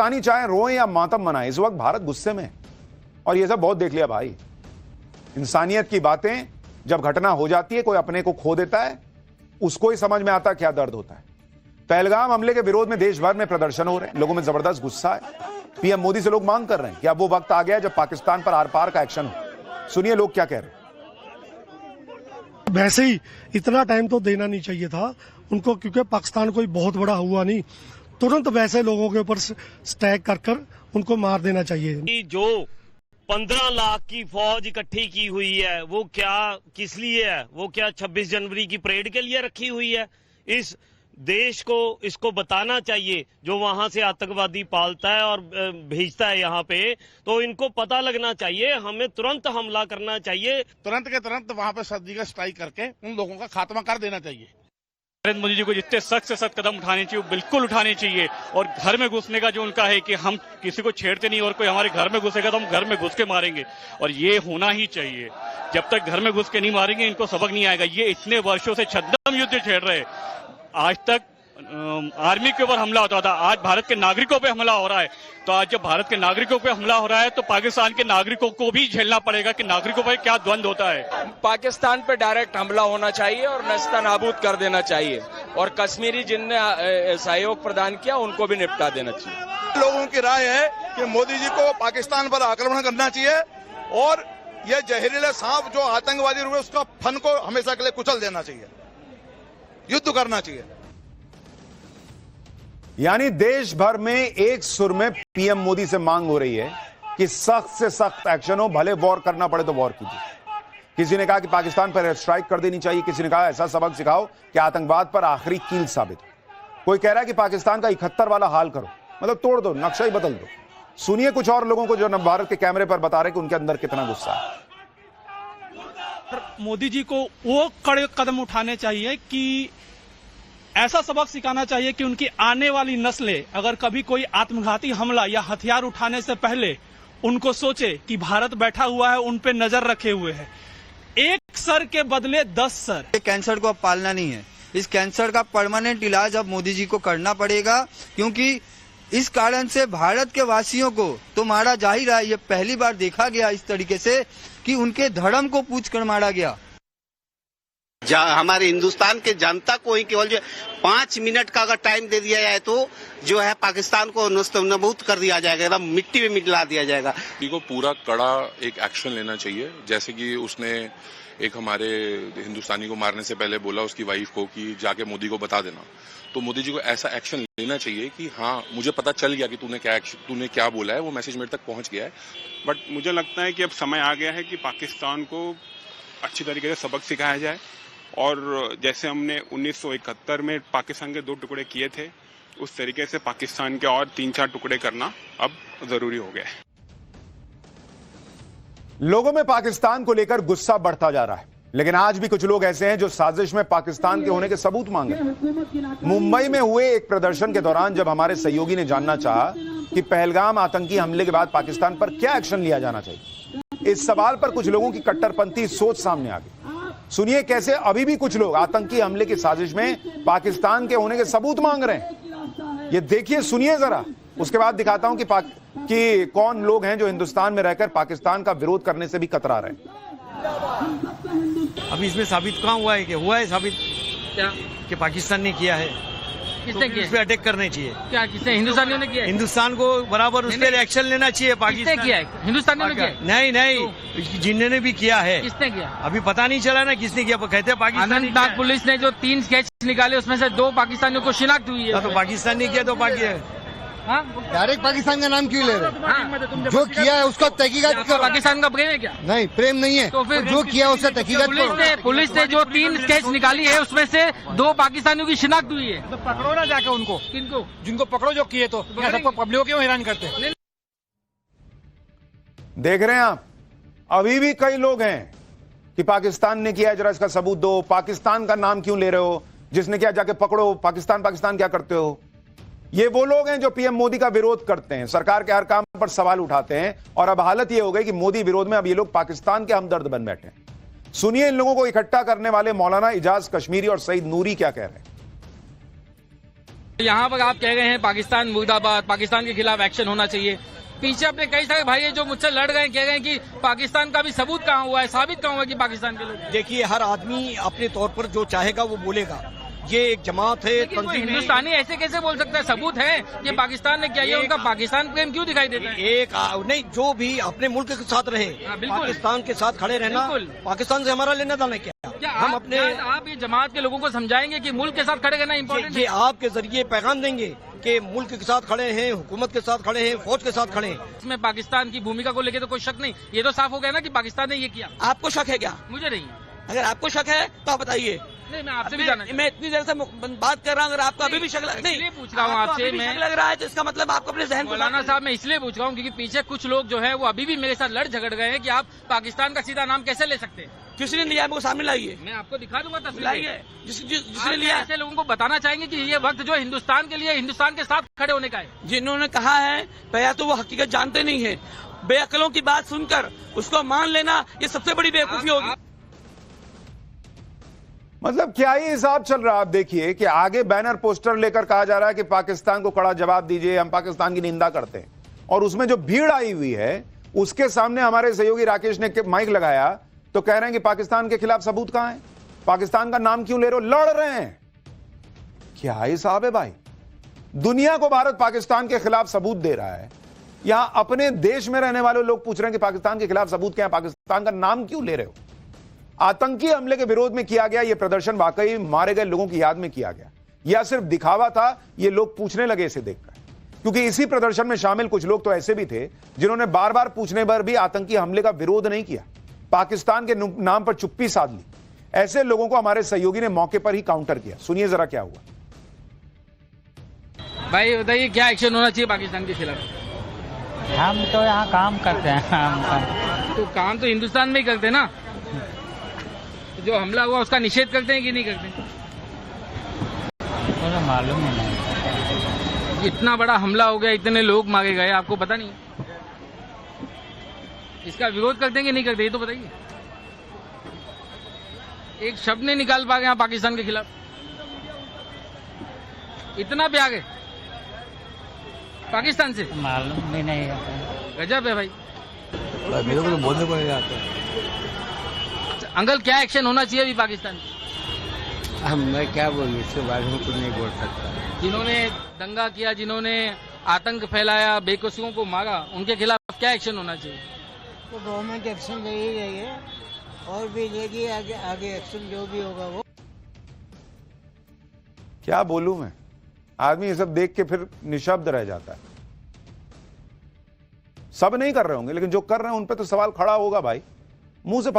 पाकिस्तानी चाहे रोएं या मातम मनाएं, इस वक्त भारत गुस्से में है। और ये सब बहुत देख लिया भाई। इंसानियत की बातें जब घटना हो जाती है, कोई अपने को खो देता है, उसको ही समझ में आता क्या दर्द होता है। पहलगाम हमले के विरोध में देश भर में प्रदर्शन हो रहे हैं, लोगों में जबरदस्त गुस्सा है। पीएम मोदी से लोग मांग कर रहे हैं कि अब वो वक्त आ गया जब पाकिस्तान पर आर पार का एक्शन हो। सुनिए लोग क्या कह रहे हैं। वैसे ही इतना टाइम तो देना नहीं चाहिए था उनको, क्योंकि पाकिस्तान कोई बहुत बड़ा हुआ नहीं। तुरंत वैसे लोगों के ऊपर स्टैक कर उनको मार देना चाहिए। जो 15 लाख की फौज इकट्ठी की हुई है वो क्या किस लिए है? वो क्या 26 जनवरी की परेड के लिए रखी हुई है? इस देश को इसको बताना चाहिए, जो वहां से आतंकवादी पालता है और भेजता है यहाँ पे, तो इनको पता लगना चाहिए। हमें तुरंत हमला करना चाहिए, तुरंत के तुरंत वहां पे सर्जिकल स्ट्राइक करके उन लोगों का खात्मा कर देना चाहिए। नरेंद्र मोदी जी को जितने सख्त से सख्त कदम उठाने चाहिए वो बिल्कुल उठाने चाहिए। और घर में घुसने का जो उनका है कि हम किसी को छेड़ते नहीं, और कोई हमारे घर में घुसेगा तो हम घर में घुस के मारेंगे, और ये होना ही चाहिए। जब तक घर में घुस के नहीं मारेंगे इनको सबक नहीं आएगा। ये इतने वर्षों से छद्म युद्ध छेड़ रहे, आज तक आर्मी के ऊपर हमला होता था, आज भारत के नागरिकों पे हमला हो रहा है। तो आज जब भारत के नागरिकों पे हमला हो रहा है तो पाकिस्तान के नागरिकों को भी झेलना पड़ेगा कि नागरिकों पर क्या द्वंद होता है। पाकिस्तान पे डायरेक्ट हमला होना चाहिए और नस्ता नाबूद कर देना चाहिए, और कश्मीरी जिनने सहयोग प्रदान किया उनको भी निपटा देना चाहिए। लोगों की राय है कि मोदी जी को पाकिस्तान पर आक्रमण करना चाहिए और ये जहरीले सांप जो आतंकवादी रूप है उसका फन को हमेशा के लिए कुचल देना चाहिए, युद्ध करना चाहिए। यानी देश भर में एक सुर में पीएम मोदी से मांग हो रही है कि सख्त से सख्त एक्शन हो, भले वॉर करना पड़े तो वॉर कीजिए। किसी ने कहा कि पाकिस्तान पर एयर स्ट्राइक कर देनी चाहिए, किसी ने कहा ऐसा सबक सिखाओ कि आतंकवाद पर आखिरी कील साबित हो। कोई कह रहा है कि पाकिस्तान का 71 वाला हाल करो, मतलब तोड़ दो, नक्शा ही बदल दो। सुनिए कुछ और लोगों को जो भारत के कैमरे पर बता रहे कि उनके अंदर कितना गुस्सा है। मोदी जी को वो कड़े कदम उठाने चाहिए कि ऐसा सबक सिखाना चाहिए कि उनकी आने वाली नस्लें अगर कभी कोई आत्मघाती हमला या हथियार उठाने से पहले उनको सोचे कि भारत बैठा हुआ है, उन पे नजर रखे हुए है। एक सर के बदले 10 सर। कैंसर को अब पालना नहीं है, इस कैंसर का परमानेंट इलाज अब मोदी जी को करना पड़ेगा, क्योंकि इस कारण से भारत के वासियों को तो मारा जा ही रहा है। ये पहली बार देखा गया इस तरीके से कि उनके धर्म को पूछ कर मारा गया। हमारे हिंदुस्तान के जनता को ही केवल जो 5 मिनट का अगर टाइम दे दिया जाए तो जो है पाकिस्तान को नबूद कर दिया जाएगा, एकदम मिट्टी में मिला दिया जाएगा। को पूरा कड़ा एक एक्शन लेना चाहिए, जैसे कि उसने एक हमारे हिंदुस्तानी को मारने से पहले बोला उसकी वाइफ को कि जाके मोदी को बता देना। तो मोदी जी को ऐसा एक्शन लेना चाहिए कि हाँ मुझे पता चल गया कि तूने क्या बोला है, वो मैसेज मेरे तक पहुंच गया है। बट मुझे लगता है कि अब समय आ गया है कि पाकिस्तान को अच्छी तरीके से सबक सिखाया जाए, और जैसे हमने 1971 में पाकिस्तान के 2 टुकड़े किए थे, उस तरीके से पाकिस्तान के और 3-4 टुकड़े करना अब जरूरी हो गया है। लोगों में पाकिस्तान को लेकर गुस्सा बढ़ता जा रहा है, लेकिन आज भी कुछ लोग ऐसे हैं जो साजिश में पाकिस्तान के होने के सबूत मांगे। मुंबई में हुए एक प्रदर्शन के दौरान जब हमारे सहयोगी ने जानना चाहा कि पहलगाम आतंकी हमले के बाद पाकिस्तान पर क्या एक्शन लिया जाना चाहिए, इस सवाल पर कुछ लोगों की कट्टरपंथी सोच सामने आ गई। सुनिए कैसे अभी भी कुछ लोग आतंकी हमले की साजिश में पाकिस्तान के होने के सबूत मांग रहे हैं। ये देखिए, सुनिए जरा, उसके बाद दिखाता हूं कि कौन लोग हैं जो हिंदुस्तान में रहकर पाकिस्तान का विरोध करने से भी कतरा रहे हैं। अभी इसमें साबित कहाँ हुआ है कि हुआ है साबित क्या कि पाकिस्तान ने किया है? किसने किया? उस पे अटैक करने चाहिए। क्या किसने? हिंदुस्तानियों ने किया है? हिंदुस्तान को बराबर उस पर एक्शन लेना चाहिए। पाकिस्तान किसने किया है? हिंदुस्तानियों ने किया है? नहीं, जिन्होंने भी किया है। किसने किया? अभी पता नहीं चला ना किसने किया, कहते हैं पाकिस्तान। अनंतनाग पुलिस ने जो 3 स्केच निकाले उसमें से 2 पाकिस्तानियों को शिनाख्त हुई है। तो पाकिस्तान ने किया तो डायरेक्ट पाकिस्तान का नाम क्यों ले रहे? जो किया है उसका तहकीकात करो। पाकिस्तान का प्रेम है क्या? नहीं, प्रेम नहीं है। तो फिर जो किया उसका तहकीकात करो। पुलिस ने जो 3 स्केच निकाली है उसमें से 2 पाकिस्तानियों की शिनाख्त हुई है। तो पकड़ो ना जाके उनको। किनको? जिनको पकड़ो जो किए। तो सबको पब्लिक क्यों हैरान करते? देख रहे हैं आप, अभी भी कई लोग हैं कि पाकिस्तान ने किया, जरा इसका सबूत दो। पाकिस्तान का नाम क्यों ले रहे हो? जिसने किया जाके पकड़ो। पाकिस्तान पाकिस्तान क्या करते हो? ये वो लोग हैं जो पीएम मोदी का विरोध करते हैं, सरकार के हर काम पर सवाल उठाते हैं, और अब हालत ये हो गई कि मोदी विरोध में अब ये लोग पाकिस्तान के हमदर्द बन बैठे हैं। सुनिए इन लोगों को इकट्ठा करने वाले मौलाना इजाज कश्मीरी और सईद नूरी क्या कह रहे हैं। यहाँ पर आप कह रहे हैं पाकिस्तान मुर्दाबाद, पाकिस्तान के खिलाफ एक्शन होना चाहिए। पीछे अपने कई सारे भाई हैं जो मुझसे लड़ गए, कह रहे हैं कि पाकिस्तान का भी सबूत कहाँ हुआ है, साबित कहाँ हुआ है कि पाकिस्तान के लोग। देखिए, हर आदमी अपने तौर पर जो चाहेगा वो बोलेगा। ये एक जमात है, तंजीम है। हिंदुस्तानी ऐसे कैसे बोल सकता है? सबूत है कि पाकिस्तान ने किया है, उनका पाकिस्तान प्रेम क्यों दिखाई देता है? एक नहीं, जो भी अपने मुल्क के साथ रहे, पाकिस्तान के साथ खड़े रहना, पाकिस्तान से हमारा लेना देना क्या? हम अपने आप ये जमात के लोगों को समझाएंगे कि मुल्क के साथ खड़े रहना इम्पोर्टेंट है। ये आपके जरिए पैगाम देंगे कि मुल्क के साथ खड़े हैं, हुकूमत के साथ खड़े हैं, फौज के साथ खड़े हैं। इसमें पाकिस्तान की भूमिका को लेकर तो कोई शक नहीं, ये तो साफ हो गया ना कि पाकिस्तान ने ये किया। आपको शक है क्या? मुझे नहीं। अगर आपको शक है तो आप बताइए। नहीं, मैं आपसे भी जाना, मैं इतनी देर से बात कर रहा हूँ, अगर आपको अभी भी शक लग नहीं पूछ रहा हूँ आपसे, मैं लग रहा है तो इसका मतलब आपको अपने जहन। मौलाना साहब, मैं इसलिए पूछ रहा हूँ क्योंकि पीछे कुछ लोग जो है वो अभी भी मेरे साथ लड़ झगड़ गए हैं कि आप पाकिस्तान का सीधा नाम कैसे ले सकते हैं। किसने लिया? आपको सामने लाइए, मैं आपको दिखा दूंगा तस्वीर। जिसने लिया। ऐसे लोगों को बताना चाहेंगे कि ये वक्त जो हिंदुस्तान के लिए, हिंदुस्तान के साथ खड़े होने का है। जिन्होंने कहा है या तो वो हकीकत जानते नहीं है, बेअकलों की बात सुनकर उसको मान लेना, ये सबसे बड़ी बेवकूफी होगी। मतलब क्या ही हिसाब चल रहा है। आप देखिए कि आगे बैनर पोस्टर लेकर कहा जा रहा है कि पाकिस्तान को कड़ा जवाब दीजिए, हम पाकिस्तान की निंदा करते हैं। और उसमें जो भीड़ आई हुई है उसके सामने हमारे सहयोगी राकेश ने माइक लगाया तो कह रहे हैं कि पाकिस्तान के खिलाफ सबूत कहां है, पाकिस्तान का नाम क्यों ले रहे हो, लड़ रहे हैं। क्या हिसाब है भाई? दुनिया को भारत पाकिस्तान के खिलाफ सबूत दे रहा है, यहां अपने देश में रहने वाले लोग पूछ रहे हैं कि पाकिस्तान के खिलाफ सबूत क्या है, पाकिस्तान का नाम क्यों ले रहे हो। आतंकी हमले के विरोध में किया गया यह प्रदर्शन वाकई मारे गए लोगों की याद में किया गया, यह सिर्फ दिखावा था, ये लोग पूछने लगे इसे देखकर। क्योंकि इसी प्रदर्शन में शामिल कुछ लोग तो ऐसे भी थे जिन्होंने बार बार पूछने पर भी आतंकी हमले का विरोध नहीं किया, पाकिस्तान के नाम पर चुप्पी साध ली। ऐसे लोगों को हमारे सहयोगी ने मौके पर ही काउंटर किया। सुनिए जरा क्या हुआ। भाई बताइए, क्या एक्शन होना चाहिए पाकिस्तान के खिलाफ? हम तो यहाँ काम करते हैं। तो काम तो हिंदुस्तान में ही करते हैं ना। जो हमला हुआ उसका निषेध करते हैं कि नहीं करते? मुझे मालूम ही नहीं। इतना बड़ा हमला हो गया, इतने लोग मारे गए, आपको पता नहीं? इसका विरोध करते हैं कि नहीं करते, ये तो बताइए। एक शब्द नहीं निकाल पा गए यहाँ पाकिस्तान के खिलाफ। इतना प्यार है पाकिस्तान से, मालूम भी नहीं। गजब है भाई। मेरे को तो बोलने पड़ेगा। अंकल, क्या एक्शन होना चाहिए अभी पाकिस्तान? मैं क्या बोलूं, इसके बारे में कुछ नहीं बोल सकता। जिन्होंने दंगा किया, जिन्होंने आतंक फैलाया, बेकसूरों को मारा, उनके खिलाफ क्या एक्शन होना चाहिए? तो गवर्नमेंट एक्शन ले ही रही है और भी लेगी, आगे एक्शन जो भी होगा वो। क्या बोलूं मैं, आदमी ये सब देख के फिर निशब्द रह जाता है। सब नहीं कर रहे होंगे लेकिन जो कर रहे हैं उन पे तो सवाल खड़ा होगा भाई। मुंह से